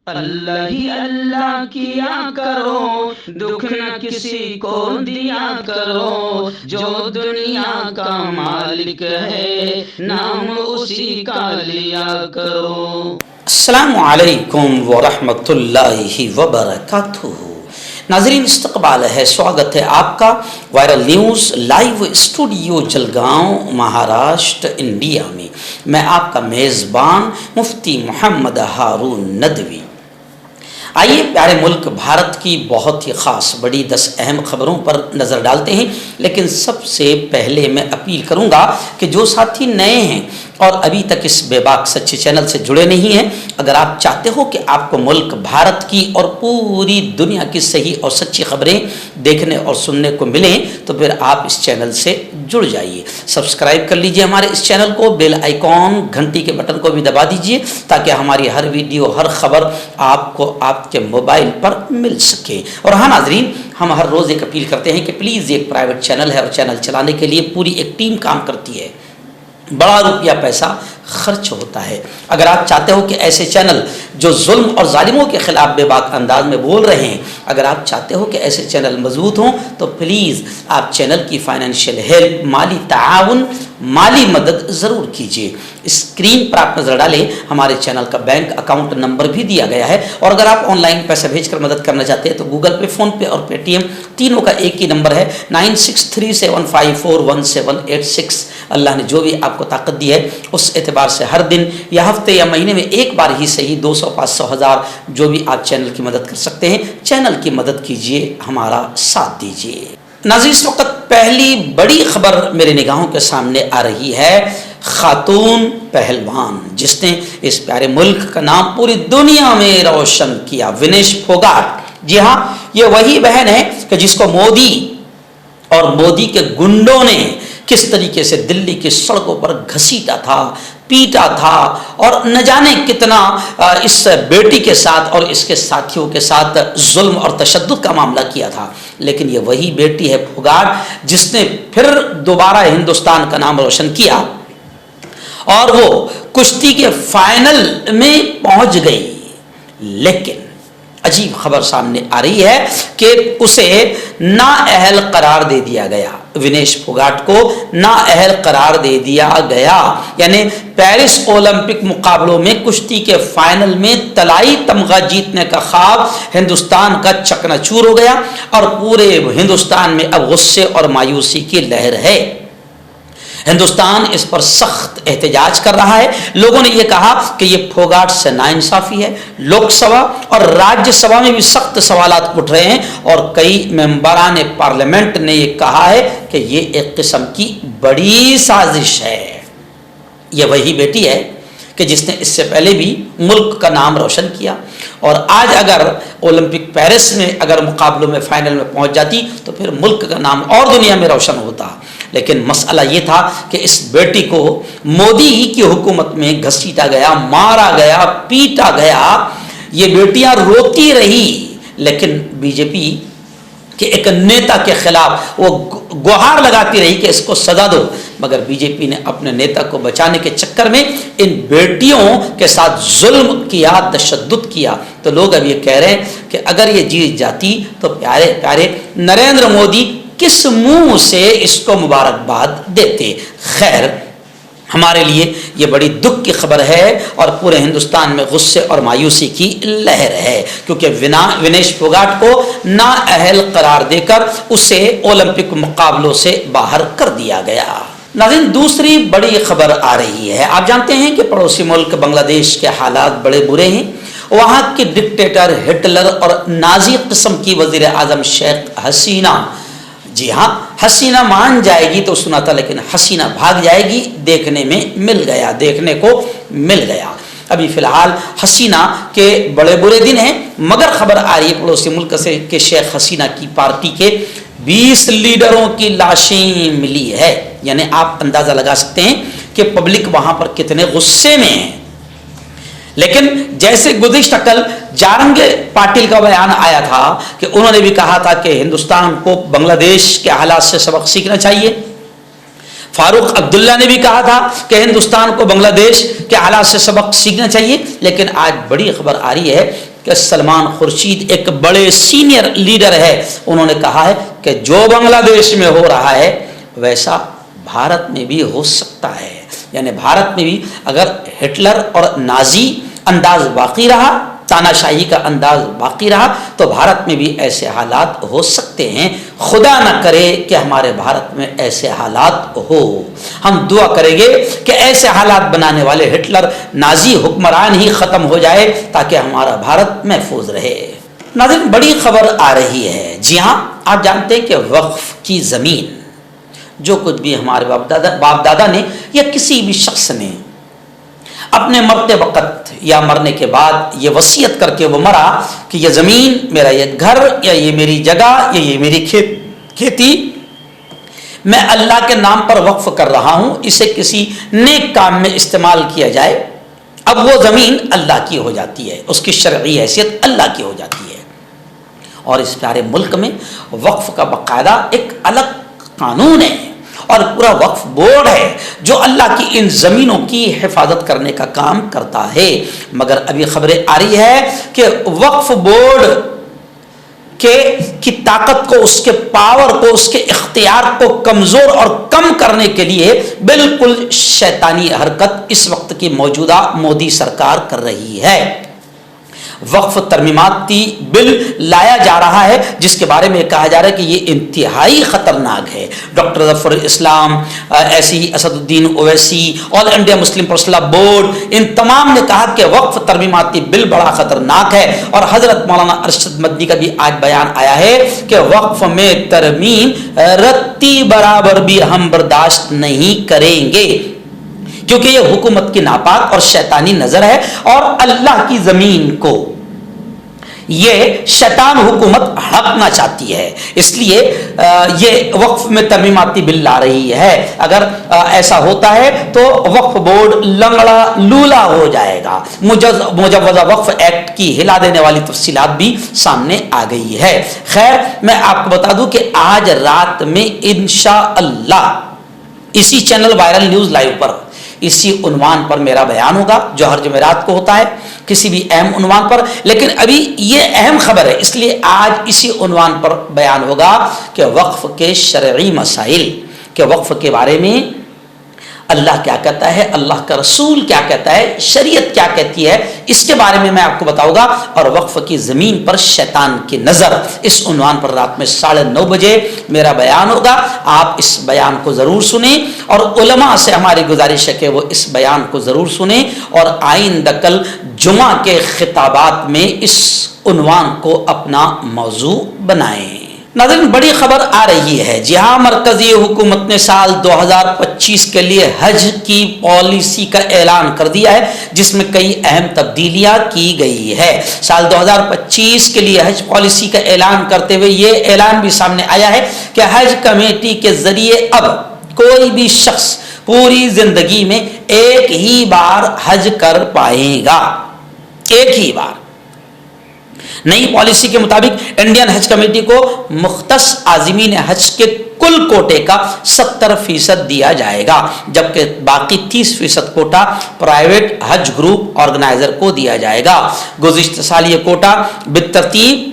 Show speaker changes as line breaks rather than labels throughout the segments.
اللہ ہی اللہ کیا کرو، دکھ نہ کسی کو دیا کرو، جو دنیا کا مالک ہے نام اسی کا لیا کرو۔
السلام علیکم ورحمۃ اللہ وبرکاتہ۔ ناظرین استقبال ہے، سواگت ہے آپ کا viral news live studio Jalgaon Maharashtra India میں۔ میں آپ کا میزبان مفتی محمد ہارون ندوی۔ آئیے پیارے ملک بھارت کی بہت ہی خاص بڑی 10 اہم خبروں پر نظر ڈالتے ہیں، لیکن سب سے پہلے میں اپیل کروں گا کہ جو ساتھی نئے ہیں اور ابھی تک اس بے باک سچے چینل سے جڑے نہیں ہیں، اگر آپ چاہتے ہو کہ آپ کو ملک بھارت کی اور پوری دنیا کی صحیح اور سچی خبریں دیکھنے اور سننے کو ملیں تو پھر آپ اس چینل سے جڑ جائیے۔ سبسکرائب کر لیجئے ہمارے اس چینل کو، بیل آئیکن گھنٹی کے بٹن کو بھی دبا دیجئے تاکہ ہماری ہر ویڈیو ہر خبر آپ کو آپ کے موبائل پر مل سکے۔ اور ہاں ناظرین، ہم ہر روز ایک اپیل کرتے ہیں کہ پلیز یہ ایک پرائیویٹ چینل ہے اور چینل چلانے کے لیے پوری ایک ٹیم کام کرتی ہے، بڑا روپیہ پیسہ خرچ ہوتا ہے۔ اگر آپ چاہتے ہو کہ ایسے چینل جو ظلم اور ظالموں کے خلاف بے باک انداز میں بول رہے ہیں، اگر آپ چاہتے ہو کہ ایسے چینل مضبوط ہوں تو پلیز آپ چینل کی فائنینشیل ہیلپ، مالی تعاون، مالی مدد ضرور کیجیے۔ اسکرین پر آپ نظر ڈالیں، ہمارے چینل کا بینک اکاؤنٹ نمبر بھی دیا گیا ہے، اور اگر آپ آن لائن پیسہ بھیج کر مدد کرنا چاہتے ہیں تو گوگل پے، فون پے اور پے ٹی ایم تینوں کا ایک ہی نمبر ہے 9637541786۔ اللہ نے جو بھی آپ کو طاقت دی ہے اس اعتبار سے ہر دن یا ہفتے یا مہینے میں ایک بار ہی صحیح 200، 500، 1000 جو بھی آپ چینل کی مدد کر سکتے ہیں، چینل کی مدد کیجیے، ہمارا ساتھ دیجیے۔ ناظرین اس وقت پہلی بڑی خبر میرے نگاہوں کے سامنے آ رہی ہے، خاتون پہلوان جس نے اس پیارے ملک کا نام پوری دنیا میں روشن کیا، ونیش پھوگاٹ۔ جی ہاں، یہ وہی بہن ہے کہ جس کو مودی اور مودی کے گنڈوں نے کس طریقے سے دلی کی سڑکوں پر گھسیٹا تھا، پیٹا تھا، اور نہ جانے کتنا اس بیٹی کے ساتھ اور اس کے ساتھیوں کے ساتھ ظلم اور تشدد کا معاملہ کیا تھا۔ لیکن یہ وہی بیٹی ہے پھوگاٹ جس نے پھر دوبارہ ہندوستان کا نام روشن کیا اور وہ کشتی کے فائنل میں پہنچ گئی۔ لیکن عجیب خبر سامنے آ رہی ہے کہ اسے نااہل قرار دے دیا گیا، ونیش پھوگاٹ کو نااہل قرار دے دیا گیا، یعنی پیرس اولمپک مقابلوں میں کشتی کے فائنل میں طلائی تمغہ جیتنے کا خواب ہندوستان کا چکنا چور ہو گیا، اور پورے ہندوستان میں اب غصے اور مایوسی کی لہر ہے۔ ہندوستان اس پر سخت احتجاج کر رہا ہے۔ لوگوں نے یہ کہا کہ یہ پھوگاٹ سے ناانصافی ہے۔ لوک سبھا اور راجیہ سبھا میں بھی سخت سوالات اٹھ رہے ہیں، اور کئی ممبران پارلیمنٹ نے یہ کہا ہے کہ یہ ایک قسم کی بڑی سازش ہے۔ یہ وہی بیٹی ہے کہ جس نے اس سے پہلے بھی ملک کا نام روشن کیا، اور آج اگر اولمپک پیرس میں اگر مقابلوں میں فائنل میں پہنچ جاتی تو پھر ملک کا نام اور دنیا میں روشن ہوتا۔ لیکن مسئلہ یہ تھا کہ اس بیٹی کو مودی ہی کی حکومت میں گھسیٹا گیا، مارا گیا، پیٹا گیا۔ یہ بیٹیاں روتی رہی، لیکن بی جے پی کہ ایک نیتا کے خلاف وہ گہار لگاتی رہی کہ اس کو سزا دو، مگر بی جے پی نے اپنے نیتا کو بچانے کے چکر میں ان بیٹیوں کے ساتھ ظلم کیا، تشدد کیا۔ تو لوگ اب یہ کہہ رہے ہیں کہ اگر یہ جیت جاتی تو پیارے پیارے نریندر مودی کس منہ سے اس کو مبارکباد دیتے۔ خیر، ہمارے لیے یہ بڑی دکھ کی خبر ہے اور پورے ہندوستان میں غصے اور مایوسی کی لہر ہے، کیونکہ ونیش پھوگاٹ کو نااہل قرار دے کر اسے اولمپک مقابلوں سے باہر کر دیا گیا۔ ناظرین دوسری بڑی خبر آ رہی ہے، آپ جانتے ہیں کہ پڑوسی ملک بنگلہ دیش کے حالات بڑے برے ہیں۔ وہاں کی ڈکٹیٹر ہٹلر اور نازی قسم کی وزیر اعظم شیخ حسینہ، جی ہاں حسینہ مان جائے گی تو سنا تھا، لیکن حسینہ بھاگ جائے گی دیکھنے کو مل گیا۔ ابھی فی الحال حسینہ کے بڑے برے دن ہیں، مگر خبر آ رہی ہے پڑوسی ملک سے کہ شیخ حسینہ کی پارٹی کے 20 لیڈروں کی لاشیں ملی ہے، یعنی آپ اندازہ لگا سکتے ہیں کہ پبلک وہاں پر کتنے غصے میں ہے۔ لیکن جیسے گزشتہ کل جارنگ پاٹل کا بیان آیا تھا کہ انہوں نے بھی کہا تھا کہ ہندوستان کو بنگلہ دیش کے حالات سے سبق سیکھنا چاہیے، فاروق عبداللہ نے بھی کہا تھا کہ ہندوستان کو بنگلہ دیش کے حالات سے سبق سیکھنا چاہیے، لیکن آج بڑی خبر آ رہی ہے کہ سلمان خورشید ایک بڑے سینئر لیڈر ہے، انہوں نے کہا ہے کہ جو بنگلہ دیش میں ہو رہا ہے ویسا بھارت میں بھی ہو سکتا ہے، یعنی بھارت میں بھی اگر ہٹلر اور نازی انداز باقی رہا، تاناشاہی کا انداز باقی رہا، تو بھارت میں بھی ایسے حالات ہو سکتے ہیں۔ خدا نہ کرے کہ ہمارے بھارت میں ایسے حالات ہو، ہم دعا کریں گے کہ ایسے حالات بنانے والے ہٹلر نازی حکمران ہی ختم ہو جائے تاکہ ہمارا بھارت محفوظ رہے۔ ناظرین، بڑی خبر آ رہی ہے، جی ہاں، آپ جانتے ہیں کہ وقف کی زمین جو کچھ بھی ہمارے باپ دادا نے یا کسی بھی شخص نے اپنے مرتے وقت یا مرنے کے بعد یہ وصیت کر کے وہ مرا کہ یہ زمین، میرا یہ گھر، یا یہ میری جگہ، یا یہ میری کھیتی میں اللہ کے نام پر وقف کر رہا ہوں، اسے کسی نیک کام میں استعمال کیا جائے، اب وہ زمین اللہ کی ہو جاتی ہے، اس کی شرعی حیثیت اللہ کی ہو جاتی ہے۔ اور اس پیارے ملک میں وقف کا باقاعدہ ایک الگ قانون ہے اور پورا وقف بورڈ ہے جو اللہ کی ان زمینوں کی حفاظت کرنے کا کام کرتا ہے۔ مگر ابھی خبریں آ رہی ہے کہ وقف بورڈ کی طاقت کو، اس کے پاور کو، اس کے اختیار کو کمزور اور کم کرنے کے لیے بالکل شیطانی حرکت اس وقت کی موجودہ مودی سرکار کر رہی ہے۔ وقف ترمیماتی بل لایا جا رہا ہے جس کے بارے میں کہا جا رہا ہے کہ یہ انتہائی خطرناک ہے۔ ڈاکٹر ظفر اسلام، ایسی ہی Asaduddin Owaisi, all India Muslim personal law board, ان تمام نے کہا کہ وقف ترمیماتی بل بڑا خطرناک ہے، اور حضرت مولانا ارشد مدنی کا بھی آج بیان آیا ہے کہ وقف میں ترمیم رتی برابر بھی ہم برداشت نہیں کریں گے، کیونکہ یہ حکومت کی ناپاک اور شیطانی نظر ہے، اور اللہ کی زمین کو یہ شیطان حکومت ہڑپنا چاہتی ہے، اس لیے یہ وقف میں ترمیماتی بل لا رہی ہے۔ اگر ایسا ہوتا ہے تو وقف بورڈ لنگڑا لولا ہو جائے گا۔ مجوزہ وقف ایکٹ کی ہلا دینے والی تفصیلات بھی سامنے آ گئی ہے۔ خیر، میں آپ کو بتا دوں کہ آج رات میں انشاءاللہ اسی چینل وائرل نیوز لائیو پر اسی عنوان پر میرا بیان ہوگا جو ہر جمعرات کو ہوتا ہے کسی بھی اہم عنوان پر، لیکن ابھی یہ اہم خبر ہے اس لیے آج اسی عنوان پر بیان ہوگا کہ وقف کے شرعی مسائل، کہ وقف کے بارے میں اللہ کیا کہتا ہے، اللہ کا رسول کیا کہتا ہے، شریعت کیا کہتی ہے، اس کے بارے میں آپ کو بتاؤں گا، اور وقف کی زمین پر شیطان کی نظر، اس عنوان پر رات میں 9:30 بجے میرا بیان ہوگا۔ آپ اس بیان کو ضرور سنیں، اور علماء سے ہماری گزارش ہے کہ وہ اس بیان کو ضرور سنیں، اور آئندہ کل جمعہ کے خطابات میں اس عنوان کو اپنا موضوع بنائیں۔ ناظرین، بڑی خبر آ رہی ہے، جی ہاں، مرکزی حکومت نے سال 2025 کے لیے حج کی پالیسی کا اعلان کر دیا ہے جس میں کئی اہم تبدیلیاں کی گئی ہے۔ سال 2025 کے لیے حج پالیسی کا اعلان کرتے ہوئے یہ اعلان بھی سامنے آیا ہے کہ حج کمیٹی کے ذریعے اب کوئی بھی شخص پوری زندگی میں ایک ہی بار حج کر پائے گا، ایک ہی بار۔ نئی پالیسی کے مطابق انڈین حج کمیٹی کو مختص عازمین حج کے کل کوٹے کا 70% دیا جائے گا، جبکہ باقی 30% کوٹا پرائیویٹ حج گروپ آرگنائزر کو دیا جائے گا۔ گزشتہ سال یہ کوٹا بالترتیب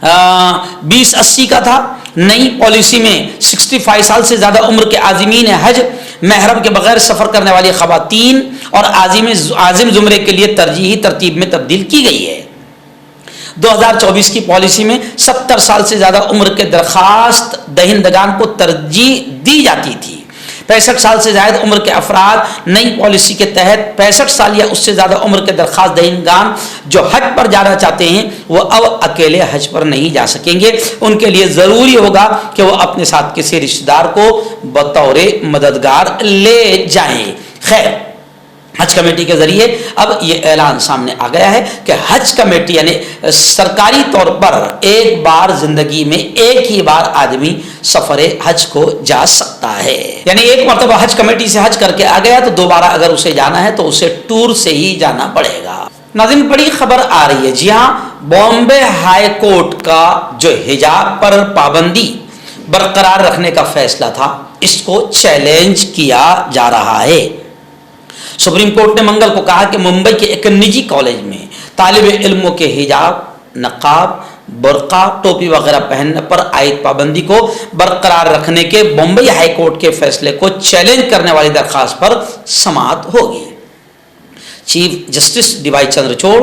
2080 کا تھا۔ نئی پالیسی میں 65 سال سے زیادہ عمر کے عازمین حج، محرم کے بغیر سفر کرنے والی خواتین اور عازم زمرے کے لیے ترجیحی ترتیب میں تبدیل کی گئی ہے۔ 2024 کی پالیسی میں 70 سال سے زیادہ عمر کے درخواست دہندگان کو ترجیح دی جاتی تھی۔ 65 سال سے زائد عمر کے افراد نئی پالیسی کے تحت 65 سال یا اس سے زیادہ عمر کے درخواست دہندگان جو حج پر جانا چاہتے ہیں وہ اب اکیلے حج پر نہیں جا سکیں گے، ان کے لیے ضروری ہوگا کہ وہ اپنے ساتھ کسی رشتہ دار کو بطور مددگار لے جائیں۔ خیر، حج کمیٹی کے ذریعے اب یہ اعلان سامنے آ گیا ہے کہ حج کمیٹی یعنی سرکاری طور پر ایک بار زندگی میں ایک ہی بار آدمی سفر حج کو جا سکتا ہے، یعنی ایک مرتبہ حج کمیٹی سے حج کر کے آ گیا تو دوبارہ اگر اسے جانا ہے تو اسے ٹور سے ہی جانا پڑے گا۔ ناظرین، بڑی خبر آ رہی ہے، جی ہاں، بامبے ہائی کورٹ کا جو حجاب پر پابندی برقرار رکھنے کا فیصلہ تھا، اس کو چیلنج کیا جا رہا ہے۔ سپریم کورٹ نے منگل کو کہا کہ ممبئی کے ایک نجی کالج میں طالب علموں کے حجاب، نقاب، برقع، ٹوپی وغیرہ پہننے پر عائد پابندی کو برقرار رکھنے کے بمبئی ہائی کورٹ کے فیصلے کو چیلنج کرنے والی درخواست پر سماعت ہوگی۔ Chief justice D Y Chandrachud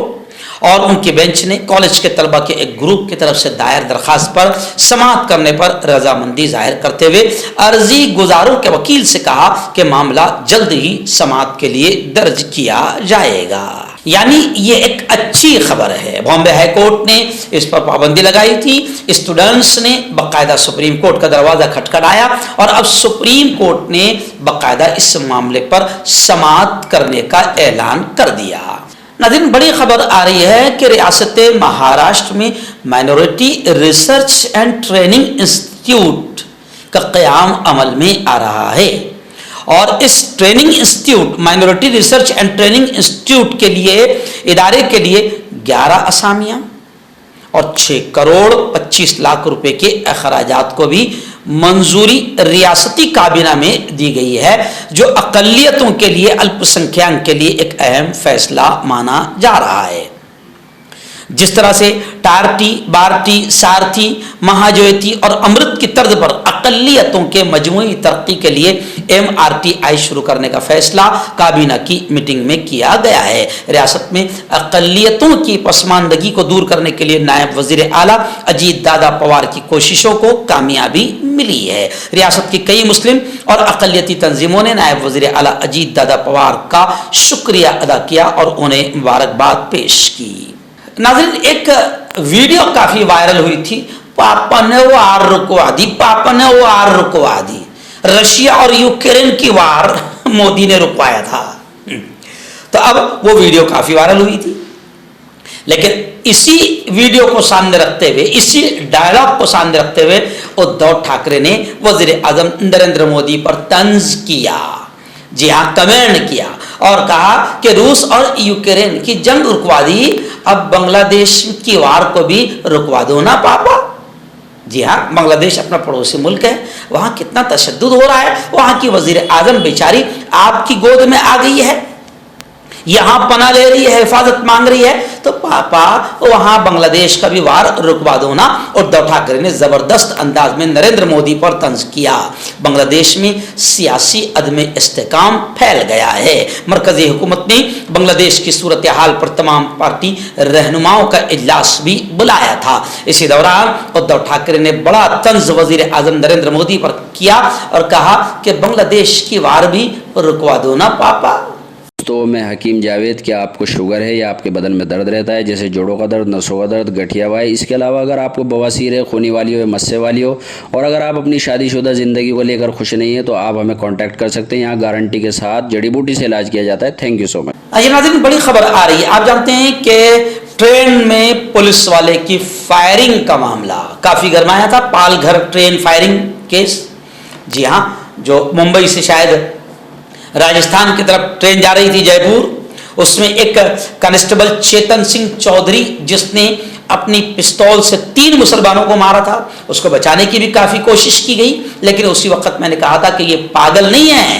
اور ان کی بینچ نے کالج کے طلبہ کے ایک گروپ کی طرف سے دائر درخواست پر سماعت کرنے پر رضامندی ظاہر کرتے ہوئے عرضی گزاروں کے وکیل سے کہا کہ معاملہ جلد ہی سماعت کے لیے درج کیا جائے گا۔ یعنی یہ ایک اچھی خبر ہے۔ بامبے ہائی کورٹ نے اس پر پابندی لگائی تھی، اسٹوڈنٹس نے باقاعدہ سپریم کورٹ کا دروازہ کھٹکھٹایا اور اب سپریم کورٹ نے باقاعدہ اس معاملے پر سماعت کرنے کا اعلان کر دیا۔ ناظرین، بڑی خبر آ رہی ہے کہ ریاست مہاراشٹر میں minority research and training institute کا قیام عمل میں آ رہا ہے، اور اس training institute, minority research and training institute کے لیے، ادارے کے لیے 11 اسامیاں اور 6 کروڑ 25 لاکھ روپے کے اخراجات کو بھی منظوری ریاستی کابینہ میں دی گئی ہے، جو اقلیتوں کے لیے، الپ سنکھیان کے لیے ایک اہم فیصلہ مانا جا رہا ہے۔ جس طرح سے ٹارٹی، بارٹی، سارتھی، مہاجویتی اور امرت کی طرز پر اقلیتوں کے مجموعی ترقی کے لیے MRTI شروع کرنے کا فیصلہ کابینہ کی میٹنگ میں کیا گیا ہے۔ ریاست میں اقلیتوں کی پسماندگی کو دور کرنے کے لیے نائب وزیر اعلیٰ اجیت دادا پوار کی کوششوں کو کامیابی ملی ہے۔ ریاست کی کئی مسلم اور اقلیتی تنظیموں نے نائب وزیر اعلیٰ اجیت دادا پوار کا شکریہ ادا کیا اور انہیں مبارکباد پیش کی۔ ناظرین، ایک ویڈیو کافی وائرل ہوئی تھی، پاپا نے وار رکوا دی، پاپا نے وار رکوا دی۔ رشیا اور یوکرین کی وار مودی نے رکوایا تھا۔ تو اب وہ ویڈیو کافی وائرل ہوئی تھی، لیکن اسی ویڈیو کو سامنے رکھتے ہوئے، اسی ڈائلاگ کو سامنے رکھتے ہوئے ادھو ٹھاکرے نے وزیر اعظم نریندر مودی پر طنز کیا، جی ہاں، کمنٹ کیا اور کہا کہ روس اور یوکرین کی جنگ رکوا دی، اب بنگلہ دیش کی وار کو بھی رکوا دو نا پاپا۔ جی ہاں، بنگلہ دیش اپنا پڑوسی ملک ہے، وہاں کتنا تشدد ہو رہا ہے، وہاں کی وزیر اعظم بیچاری آپ کی گود میں آ گئی ہے، یہاں پناہ لے رہی ہے، حفاظت مانگ رہی ہے، تو پاپا وہاں بنگلہ دیش کا بھی وار رکوا دو نا۔ اور ادھو ٹھاکرے نے زبردست انداز میں نریندر مودی پر طنز کیا۔ بنگلہ دیش میں سیاسی عدم استحکام پھیل گیا ہے۔ مرکزی حکومت نے بنگلہ دیش کی صورتحال پر تمام پارٹی رہنماؤں کا اجلاس بھی بلایا تھا۔ اسی دوران ادھو ٹھاکرے نے بڑا طنز وزیر اعظم نریندر مودی پر کیا اور کہا کہ بنگلہ دیش کی وار بھی رکوا دو نا پاپا۔
تو میں حکیم جاوید، کیا آپ کو شوگر ہے یا آپ کے بدن میں درد رہتا ہے، جیسے جوڑوں کا درد، نسوں کا درد، گٹھیا ہوا ہے؟ اس کے علاوہ اگر آپ کو بواسیر ہے، خونی والی ہو، مسے والی ہو، اور اگر آپ اپنی شادی شدہ زندگی کو لے کر خوش نہیں ہیں، تو آپ ہمیں کانٹیکٹ کر سکتے ہیں۔ یہاں گارنٹی کے ساتھ جڑی بوٹی سے علاج کیا جاتا ہے۔ تھینک یو سو مچ۔
ناظرین، بڑی خبر آ رہی ہے۔ آپ جانتے ہیں کہ ٹرین میں پولیس والے کی فائرنگ کا معاملہ کافی گرمایا تھا، پال گھر ٹرین فائرنگ کیس۔ جی ہاں، جو ممبئی سے شاید راجستھان کی طرف ٹرین جا رہی تھی، جے پور، اس میں ایک کانسٹیبل چیتن سنگھ چودھری، جس نے اپنی پستول سے 3 مسلمانوں کو مارا تھا، اس کو بچانے کی بھی کافی کوشش کی گئی، لیکن اسی وقت میں نے کہا تھا کہ یہ پاگل نہیں ہے،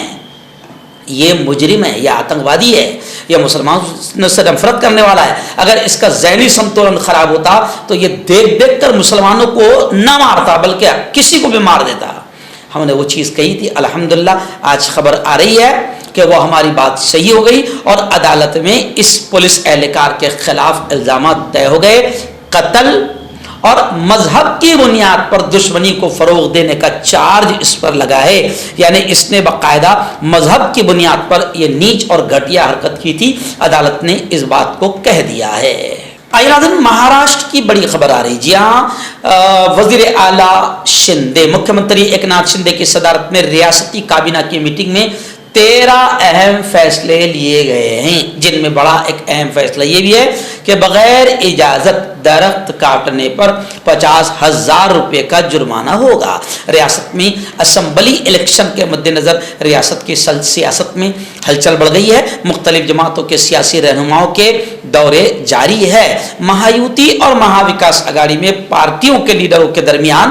یہ مجرم ہے، یہ آتنکوادی ہے، یہ مسلمانوں سے نفرت کرنے والا ہے۔ اگر اس کا ذہنی سنتولن خراب ہوتا تو یہ دیکھ دیکھ کر مسلمانوں کو نہ مارتا، بلکہ کسی کو بھی مار دیتا۔ ہم نے وہ چیز کہی تھی، الحمدللہ آج خبر آ رہی ہے کہ وہ ہماری بات صحیح ہو گئی اور عدالت میں اس پولیس اہلکار کے خلاف الزامات طے ہو گئے۔ قتل اور مذہب کی بنیاد پر دشمنی کو فروغ دینے کا چارج اس پر لگا ہے، یعنی اس نے باقاعدہ مذہب کی بنیاد پر یہ نیچ اور گھٹیا حرکت کی تھی۔ عدالت نے اس بات کو کہہ دیا ہے۔ مہاراشٹر کی بڑی خبر آ رہی، جی ہاں، وزیر اعلیٰ شندے، مکھیہ منتری ایک ناتھ شندے کی صدارت میں ریاستی کابینہ کی میٹنگ میں 13 اہم فیصلے لیے گئے ہیں، جن میں بڑا ایک اہم فیصلہ یہ بھی ہے کہ بغیر اجازت درخت کاٹنے پر 50,000 روپے کا جرمانہ ہوگا۔ ریاست میں اسمبلی الیکشن کے مد نظر ریاست کی سیاست میں ہلچل بڑھ گئی ہے۔ مختلف جماعتوں کے سیاسی رہنماؤں کے دورے جاری ہے۔ مہایوتی اور مہا وکاس اگاڑی میں پارٹیوں کے لیڈروں کے درمیان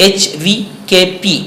HVKP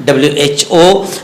WHO